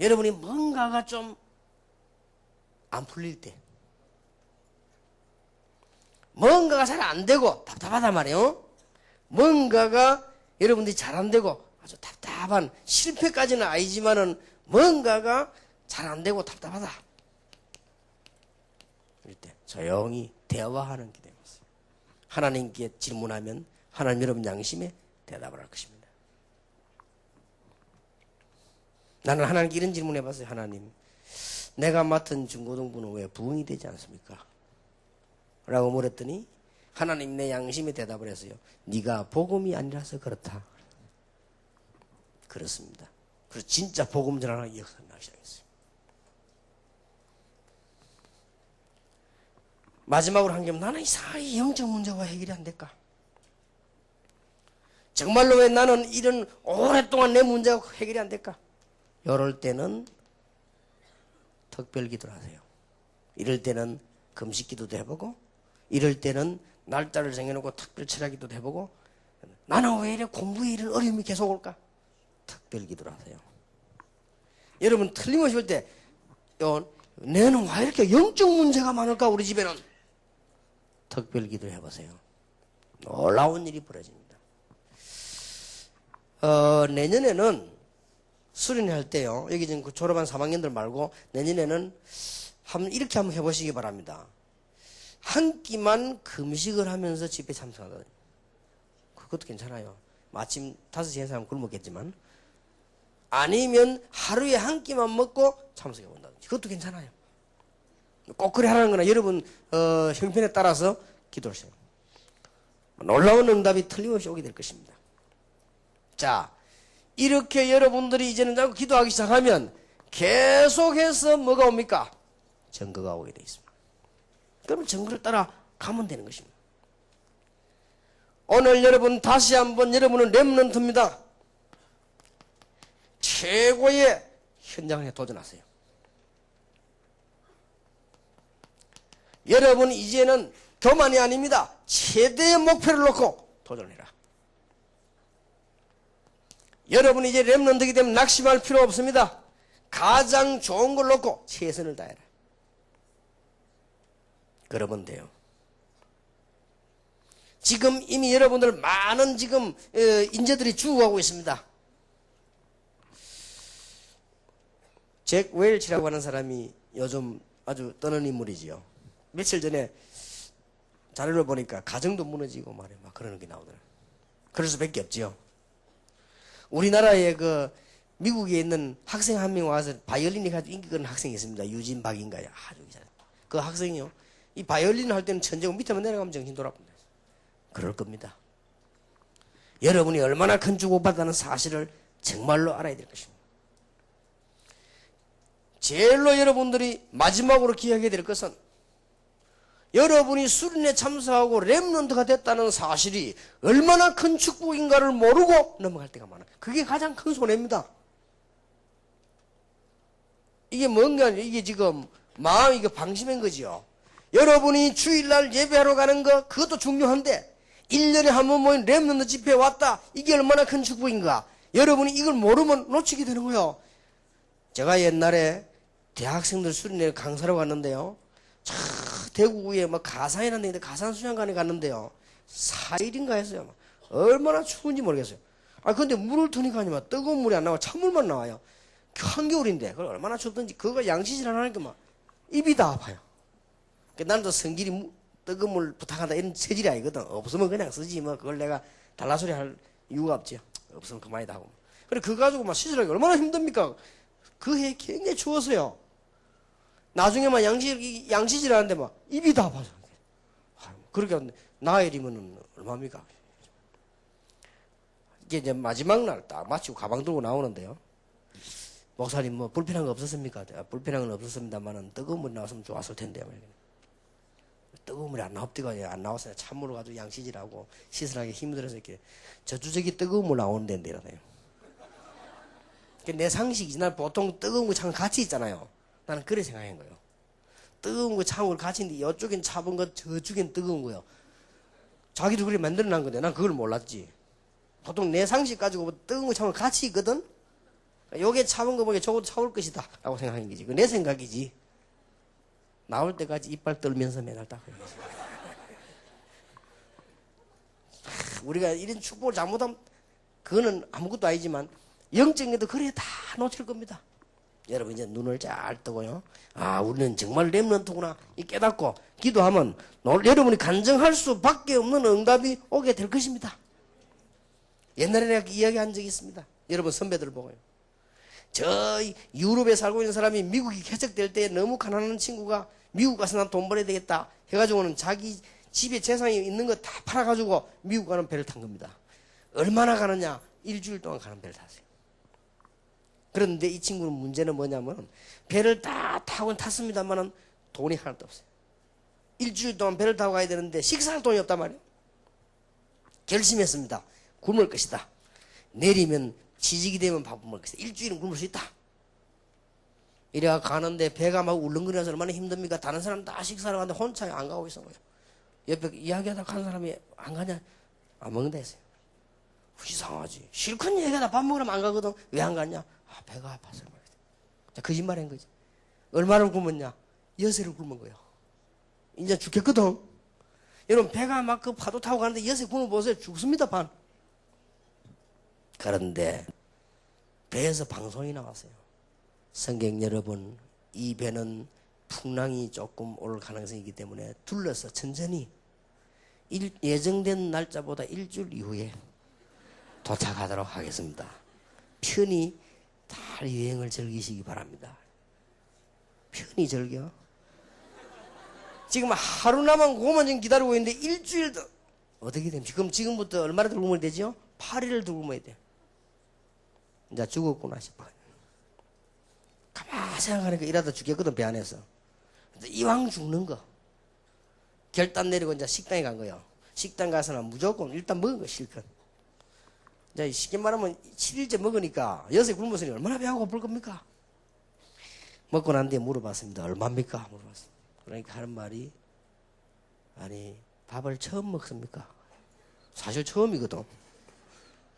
여러분이 뭔가가 좀 안 풀릴 때, 뭔가가 잘 안 되고 답답하단 말이에요. 뭔가가 여러분들이 잘 안 되고 아주 답답한, 실패까지는 아니지만은 뭔가가 잘 안 되고 답답하다, 이럴 때 조용히 대화하는 기도입니다. 하나님께 질문하면 하나님 여러분 양심에 대답을 할 것입니다. 나는 하나님께 이런 질문 해봤어요. 하나님, 내가 맡은 중고등부는 왜 부흥이 되지 않습니까? 라고 물었더니 하나님 내 양심에 대답을 했어요. 네가 복음이 아니라서 그렇다. 그렇습니다. 그래서 진짜 복음 전하는 역사가 나기 시작했어요. 마지막으로 한 게, 나는 이상하게 영적 문제가 해결이 안 될까? 정말로 왜 나는 이런 오랫동안 내 문제가 해결이 안 될까? 이럴 때는 특별 기도를 하세요. 이럴 때는 금식 기도도 해보고, 이럴 때는 날짜를 정해놓고 특별 철야 기도도 해보고, 나는 왜 이래 공부에 이런 어려움이 계속 올까? 특별 기도를 하세요. 여러분 틀림없이 볼 때, 내는 왜 이렇게 영적 문제가 많을까 우리 집에는? 특별 기도를 해보세요. 놀라운 일이 벌어집니다. 내년에는 수련회 때요, 여기 지금 졸업한 3학년들 말고 내년에는 이렇게 한번 해보시기 바랍니다. 한 끼만 금식을 하면서 집회 참석하거든요. 그것도 괜찮아요. 아침 5시에 해서 굶었겠지만, 아니면 하루에 한 끼만 먹고 참석해 본다든지, 그것도 괜찮아요. 꼭 그래 하라는 거나 여러분 형편에 따라서 기도하세요. 놀라운 응답이 틀림없이 오게 될 것입니다. 자, 이렇게 여러분들이 이제는 자꾸 기도하기 시작하면 계속해서 뭐가 옵니까? 증거가 오게 돼 있습니다. 그러면 증거를 따라 가면 되는 것입니다. 오늘 여러분 다시 한번, 여러분은 렘넌트입니다. 최고의 현장에 도전하세요. 여러분 이제는 교만이 아닙니다. 최대의 목표를 놓고 도전해라. 여러분 이제 렘넌트이기 때문에 낙심할 필요 없습니다. 가장 좋은 걸 놓고 최선을 다해라. 그러면 돼요. 지금 이미 여러분들 많은 지금 인재들이 죽어가고 있습니다. 잭 웰치라고 하는 사람이 요즘 아주 떠는 인물이지요. 며칠 전에 자료를 보니까 가정도 무너지고 말이야, 막 그러는 게 나오더라고요. 그럴 수밖에 없지요. 우리나라에 미국에 있는 학생 한 명 와서 바이올린이 가지고 인기 끄는 학생이 있습니다. 유진 박인가요? 아주 잘해. 그 학생이요, 이 바이올린 할 때는 천재고 밑에만 내려가면 정신 돌아갑니다. 그럴 겁니다. 여러분이 얼마나 큰 주고받았다는 사실을 정말로 알아야 될 것입니다. 제일로 여러분들이 마지막으로 기억해야 될 것은, 여러분이 수련회에 참석하고 렘넌트가 됐다는 사실이 얼마나 큰 축복인가를 모르고 넘어갈 때가 많아요. 그게 가장 큰 손해입니다. 이게 뭔가, 이게 지금 마음이 방심한 거지요. 여러분이 주일날 예배하러 가는 거, 그것도 중요한데 1년에 한 번 모인 렘넌트 집회에 왔다, 이게 얼마나 큰 축복인가. 여러분이 이걸 모르면 놓치게 되는 거예요. 제가 옛날에 대학생들 수련회 강사로 갔는데요, 대구에 가산이라는 데인데 가산 수양관에 갔는데요, 4일인가 했어요. 얼마나 추운지 모르겠어요. 아, 근데 물을 트니까 아니면 뜨거운 물이 안 나와. 찬물만 나와요. 한겨울인데, 그걸 얼마나 춥든지, 그거 양치질 안 하니까 막, 입이 다 아파요. 나는 또 성질이 뜨거운 물 부탁한다 이런 체질이 아니거든. 없으면 그냥 쓰지, 뭐, 그걸 내가 달라소리 할 이유가 없지. 없으면 그만이다 하고. 그래, 그거 가지고 막 시술하기 얼마나 힘듭니까? 그 해 굉장히 추웠어요. 나중에 막 양치질 하는데 막, 입이 다 아파서. 그렇게 나일이면 얼마입니까? 이게 이제 마지막 날 딱 마치고 가방 들고 나오는데요. 목사님 뭐 불편한 거 없었습니까? 불편한 건 없었습니다만은 뜨거운 물이 나왔으면 좋았을 텐데요. 뜨거운 물이 안 나왔어요. 찬물로 가지고 양치질하고 시술하기 힘들어서 이렇게 저주저기 뜨거운 물 나오는 데인데 이러네요. 내 상식이지. 난 보통 뜨거운 거 찬 같이 있잖아요. 나는 그래 생각한 거예요. 뜨거운 거 찬 걸 같이 있는데 이쪽엔 차분 거 저쪽엔 뜨거운 거요. 자기도 그렇게 만들어 난 건데 난 그걸 몰랐지. 보통 내 상식 가지고 뜨거운 거 찬 걸 같이 있거든. 요게 차분 거 보기에 저것도 차올 것이다 라고 생각한 거지. 그 내 생각이지. 나올 때까지 이빨 떨면서 맨날 딱 우리가 이런 축복을 잘못하면 그거는 아무것도 아니지만 영적인데도 그래 다 놓칠 겁니다. 여러분 이제 눈을 잘 뜨고요. 아, 우리는 정말 렘넌트구나 이 깨닫고 기도하면 여러분이 간증할 수밖에 없는 응답이 오게 될 것입니다. 옛날에 내가 이야기한 적이 있습니다. 여러분 선배들 보고요. 저 유럽에 살고 있는 사람이 미국이 개척될 때 너무 가난한 친구가 미국 가서 난 돈 벌어야 되겠다 해가지고는 자기 집에 재산이 있는 거 다 팔아가지고 미국 가는 배를 탄 겁니다. 얼마나 가느냐? 일주일 동안 가는 배를 탔어요. 그런데 이 친구는 문제는 뭐냐면 배를 다 타고는 탔습니다만은 돈이 하나도 없어요. 일주일 동안 배를 타고 가야 되는데 식사할 돈이 없단 말이에요. 결심했습니다. 굶을 것이다. 내리면 취직이 되면 밥 먹을 것이다. 일주일은 굶을 수 있다. 이래가 가는데 배가 막 울렁거려서 얼마나 힘듭니까? 다른 사람 다 식사를 가는데 혼자 안 가고 있어. 옆에 이야기하다 가는 사람이 안 가냐? 안 먹는다 했어요. 이상하지. 실컷 얘기하다 밥 먹으면 안 가거든. 왜 안 가냐? 아, 배가 아파서. 자, 거짓말한 거지. 얼마나 굶었냐? 여세를 굶은 거예요. 이제 죽겠거든. 여러분, 배가 막 그 파도 타고 가는데 여세 굶어 보세요. 죽습니다, 반. 그런데 배에서 방송이 나왔어요. 성경 여러분, 이 배는 풍랑이 조금 올 가능성이 있기 때문에 둘러서 천천히 예정된 날짜보다 일주일 이후에 도착하도록 하겠습니다. 편히 잘 여행을 즐기시기 바랍니다. 편히 즐겨. 지금 하루나만 그거만 지금 기다리고 있는데 일주일도 어떻게 됩니까? 그럼 지금부터 얼마나 더 굶어야 되죠? 8일을 더 굶어야 돼. 이제 죽었구나 싶어요. 가만히 생각하니까 이러다 죽겠거든, 배 안에서. 이왕 죽는 거. 결단 내리고 이제 식당에 간 거예요. 식당 가서는 무조건 일단 먹은 거, 실컷. 이제 쉽게 말하면 7일째 먹으니까 여세 굶었으니 얼마나 배가 고플 겁니까? 먹고 난 뒤에 물어봤습니다. 얼마입니까? 물어봤습니다. 그러니까 하는 말이, 아니, 밥을 처음 먹습니까? 사실 처음이거든.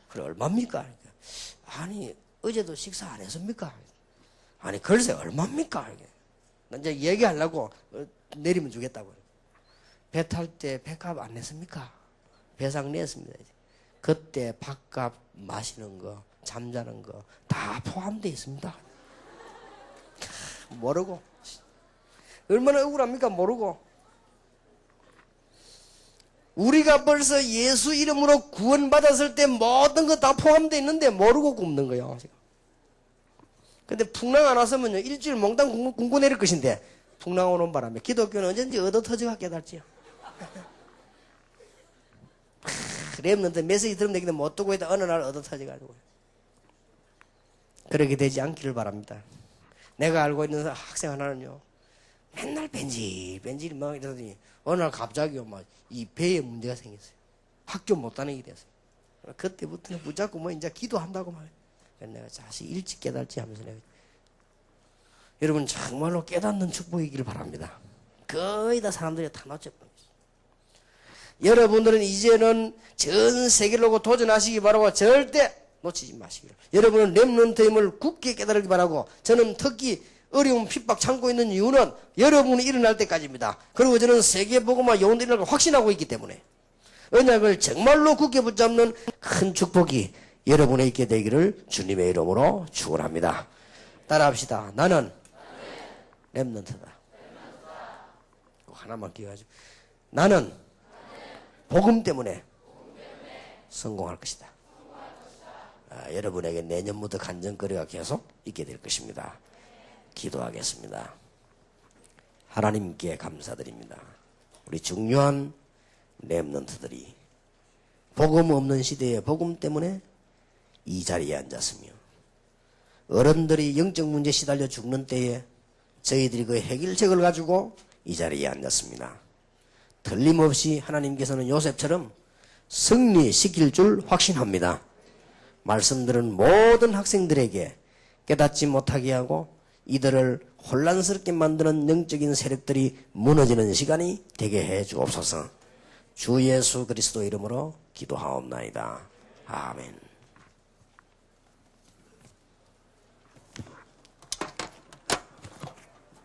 그래, 얼마입니까? 그러니까, 아니, 어제도 식사 안 했습니까? 아니, 글쎄, 얼마입니까? 이제 얘기하려고 내리면 주겠다고. 배 탈 때 배값 안 냈습니까? 배상 냈습니다. 이제. 그때 밥값, 마시는 거, 잠자는 거 다 포함되어 있습니다. 모르고. 얼마나 억울합니까? 모르고. 우리가 벌써 예수 이름으로 구원받았을 때 모든 거 다 포함되어 있는데 모르고 굶는 거예요. 근데 풍랑 안 왔으면요, 일주일 몽땅 굶고 내릴 것인데, 풍랑 오는 바람에 기독교는 언제든지 얻어 터져가 깨달지요. 렘넌트 메시지 들으면 되기는 못 두고 있다 어느 날 얻어 터져가지고. 그렇게 되지 않기를 바랍니다. 내가 알고 있는 학생 하나는요, 맨날 벤질 막 이러더니 어느 날 갑자기요, 막 이 배에 문제가 생겼어요. 학교 못 다니게 됐어요. 그때부터는 무조건 뭐 이제 기도한다고 말해요. 내가 다시 일찍 깨달지 하면서 내가. 여러분 정말로 깨닫는 축복이기를 바랍니다. 거의 다 사람들이 다 놓쳐버렸어요. 여러분들은 이제는 전 세계를 놓고 도전하시기 바라고 절대 놓치지 마시기를. 여러분은 렘넌트임을 굳게 깨달으기 바라고, 저는 특히 어려움 핍박 참고 있는 이유는 여러분이 일어날 때까지입니다. 그리고 저는 세계복음화 영혼들이 일어날 걸 확신하고 있기 때문에 언약을 정말로 굳게 붙잡는 큰 축복이 여러분에 있게 되기를 주님의 이름으로 축원합니다. 따라합시다. 나는 렘넌트다. 하나만 기억하죠. 나는 복음 때문에 성공할 것이다. 여러분에게 내년부터 간증거리가 계속 있게 될 것입니다. 기도하겠습니다. 하나님께 감사드립니다. 우리 중요한 렘넌트들이 복음 없는 시대에 복음 때문에 이 자리에 앉았으며 어른들이 영적 문제에 시달려 죽는 때에 저희들이 그 해결책을 가지고 이 자리에 앉았습니다. 틀림없이 하나님께서는 요셉처럼 승리시킬 줄 확신합니다. 말씀들은 모든 학생들에게 깨닫지 못하게 하고 이들을 혼란스럽게 만드는 영적인 세력들이 무너지는 시간이 되게 해 주옵소서. 주 예수 그리스도 이름으로 기도하옵나이다. 아멘.